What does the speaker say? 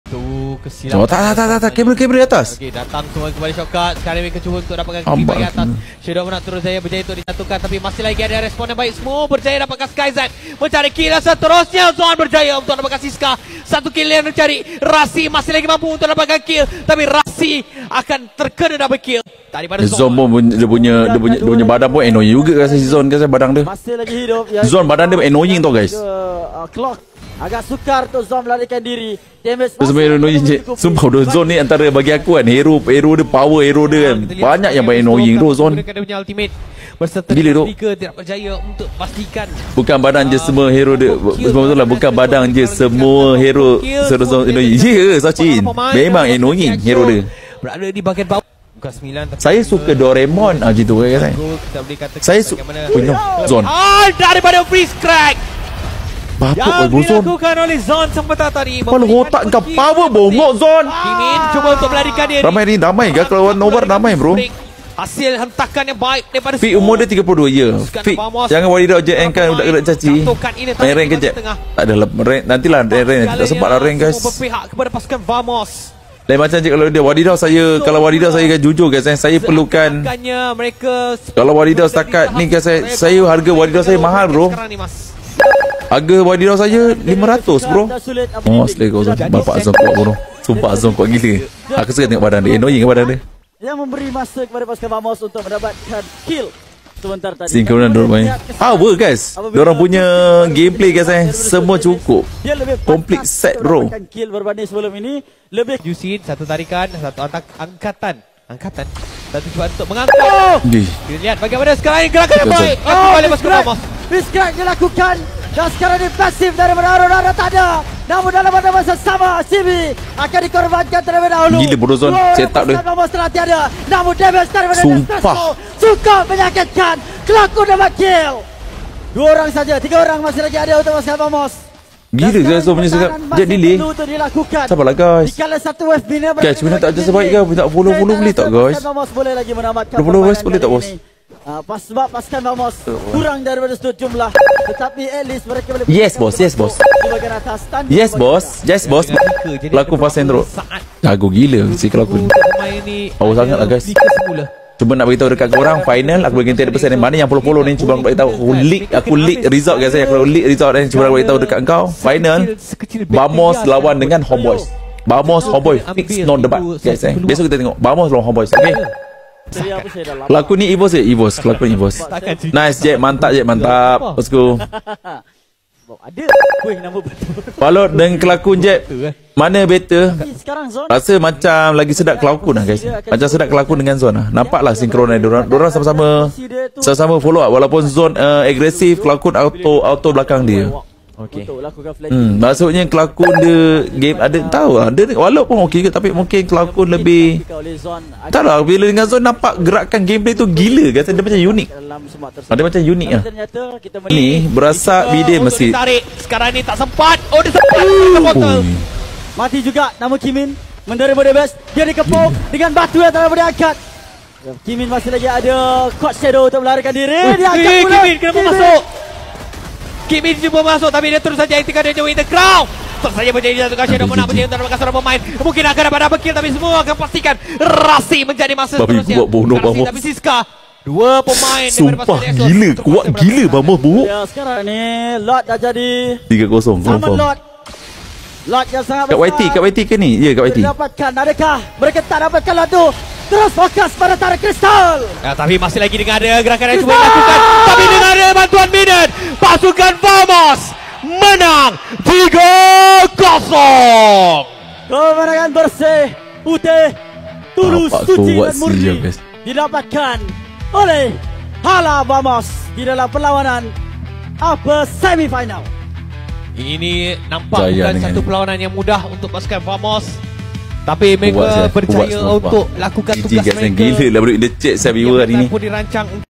Tu kesilapan. Tak. Kamera di atas. Okey, datang semua kembali shortcut. Sekarang mereka cuba untuk dapatkan kiri bagi atas. Shadow nak terus berjaya untuk disatukan, tapi masih lagi ada respon yang baik. Semua berjaya dapatkan Skyzat mencari kill dan seterusnya Zon berjaya untuk dapatkan Siska. Satu kill yang mencari Rasi masih lagi mampu untuk dapatkan kill, tapi Rasi akan terkena double kill daripada Zon pun dia punya badan pun annoying juga rasa si Zon rasa badan dia. Masih lagi hidup. Zon badan dia annoying tau guys. Clock agak sukar untuk Zon melarikan diri. Damage sebenarnya annoying je. Sumpah udah Zon ni antara bagi aku kan hero dia, power hero dia kan. Banyak yang paling annoying tu Zon. Gila tu. Tidak berjaya untuk pastikan. Bukan badan je semua hero dia. Betul lah, bukan badan je semua hero Zon annoying. Ya, Sachin. Memang annoying hero dia. Berada di bahagian bawah. Bukan 9 tapi saya suka Doraemon gitu kan. Saya suka Zon. Daripada freeze crack. Bapak yang dilakukan oleh Zon sementara tadi. Kepala otak kau power bongok Zon. Kimin cuba untuk melarikan diri. Ramai ni damai ke kalau nomor damai bro. Hasil hentakan yang baik daripada Fik umur dia 32 ya. Fik jangan worry dah JN kan budak-budak caci. Main rank kejap. Tak ada rank nantilah rank tak sempat lah rank guys. Berpihak kepada pasukan Vamos. Lain macam je kalau dia Wadidaw saya kalau Wadidaw saya kan jujur guys saya perlukan mereka kalau Wadidaw setakat ni guys saya harga Wadidaw saya mahal bro. Harga Wadidaw saya 500 bro. Oh asli kau Zon. Bapak Zon kuat bro. Sumpah Zon kuat gila. Aku suka tengok badan dia. Annoying ke badan dia. Yang memberi masa kepada pasukan Vamos untuk mendapatkan kill sebentar tadi. Sinkronan dorang main. Power guys. Dorang punya gameplay guys semua cukup. Complete set bro. Kill berbanding sebelum ini lebih Jusin satu tarikan, satu angkatan. Satu cuba untuk mengangkat. Kita lihat bagaimana sekarang ini gerakan yang baik. Kembali pasukan Vamos. Fiskrak dilakukan dan sekarang ini pasif daripada Aurora tak ada. Namun dalam masa sama CB akan dikorbankan terlebih dahulu. Gila bodoh Zon. Setup dia. Vamos telah tiada. Namun damage daripada Sumpah. Cukup menyakitkan. Kelakon dapat kill. 2 orang saja, 3 orang masih lagi ada untuk pasukan Vamos. Gila guys Zon punya sekejap. Dia delay. Sabarlah guys. Dikala satu wave bina guys bina tak ada sebaik ke. Tak follow boleh tak guys. Vamos boleh lagi menamatkan. Follow boleh tak bos. Sebab pasukan Vamos kurang daripada jumlah, tetapi at least mereka boleh. Yes boss. Yes boss. Laku fast and road. Jago gila si kelakon. Power sangat lah guys. Cuba nak beritahu dekat korang final aku bagi 30% yang mana yang follow ni cuba aku beritahu aku leak result guys aku leak result dan cuba aku beritahu dekat kau final Vamos lawan dengan Homeboys. Homeboys fix no debat guys besok kita tengok Vamos lawan Homeboys okey. Kelakon ni Evos kelakon Evos. Nice Jack mantap bosku. Ada kuih nama betul. Kalau dengan kelakon Jack mana better? Rasa macam lagi sedap kelakon lah guys. Macam sedap kelakon dengan Zon lah. Nampaklah sinkron dorang sama-sama follow up walaupun Zon agresif kelakon auto belakang dia. Okey. Maksudnya kelakon dia game ada tahu lah. Dia walaupun okey ke tapi mungkin kelakon lebih tak lah bila dengan Zon nampak gerakan gameplay tu gila guys. Dia macam unik. Ada macam unik lah. Ni berasa video mesti. Sekarang ni tak sempat. Dia sempat. Mati juga nama Kimin menerima damage. Dia dikepung dengan batu yang telah diangkat. Kimin masih lagi ada Coach Shadow untuk melarikan diri. Dia angkat pula. Kimin kena masuk. Kimin cuba masuk tapi dia terus saja tinggal dia jauh in the crowd. Terus saja berjaya untuk Shadow menang berjaya untuk mendapatkan seorang pemain. Mungkin akan dapat double kill tapi semua akan pastikan Rasi menjadi masa seterusnya. Rasi tapi Siska. 2 pemain. Sumpah gila kuat gila Vamos buruk. Ya sekarang ni Lot dah jadi 3-0 confirm. Lot yang sangat besar. Kat YT ke ni? Ya kat YT. Dapatkan adakah mereka tak dapatkan lot tu? Terus fokus pada tarik kristal. Tapi masih lagi dengan ada gerakan yang cuba dilakukan. Tapi dengan ada bantuan Minute, pasukan Vamos menang 3-0. Kemenangan bersih, putih, tulus, suci dan murni didapatkan oleh Hala Vamos di dalam perlawanan upper semifinal. Ini nampak bukan satu perlawanan yang mudah untuk pasukan Vamos. Tapi mereka berjaya untuk lakukan tugas mereka. Gila lah bro, in the chat saya viewer hari ni. Yang dirancang